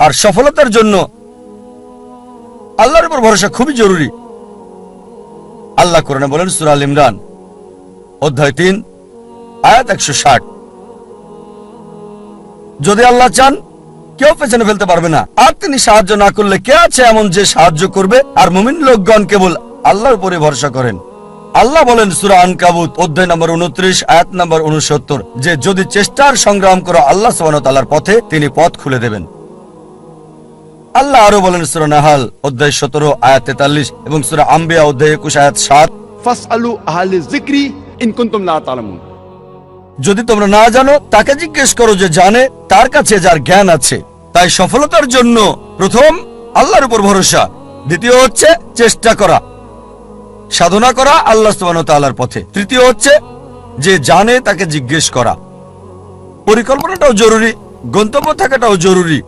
আর সফলতার জন্য আল্লাহর উপর ভরসা খুবই জরুরি। আল্লাহ কোরআনে বলেন সূরা আল ইমরান অধ্যায় 3 আয়াত 160, যদি আল্লাহ চান কেউ পেছনে ফেলতে পারবে না, আর তিনি সাহায্য না করলে কে আছে এমন যে সাহায্য করবে? আর মুমিন লোকগণ কেবল আল্লাহর উপরে ভরসা করেন। আল্লাহ বলেন সূরা আনকাবুত অধ্যায় নম্বর 29 আয়াত নম্বর 69 যে যদি চেষ্টার সংগ্রাম করো আল্লাহ সুবহানাহু ওয়া তাআলার পথে তিনি পথ খুলে দেবেন। আল্লাহ আরো বলেন সূরা নাহাল অধ্যায় 17 আয়াত 43 এবং সূরা আম্বিয়া অধ্যায় 21 আয়াত 7, ফাসআলু আহলে যিকরি ইন কুনতুম লা তা'লামুন। যদি তোমরা না জানো তাকে জিজ্ঞেস করো যে জানে, তার কাছে যার জ্ঞান আছে। তাই সফলতার জন্য প্রথম আল্লাহর উপর ভরসা, দ্বিতীয় হচ্ছে চেষ্টা করা, সাধনা করা আল্লাহ সুবহানাহু ওয়া তাআলার পথে, তৃতীয় হচ্ছে যে জানে তাকে জিজ্ঞেস করা। পরিকল্পনাটাও জরুরি, গন্তব্য থাকাটাও জরুরি।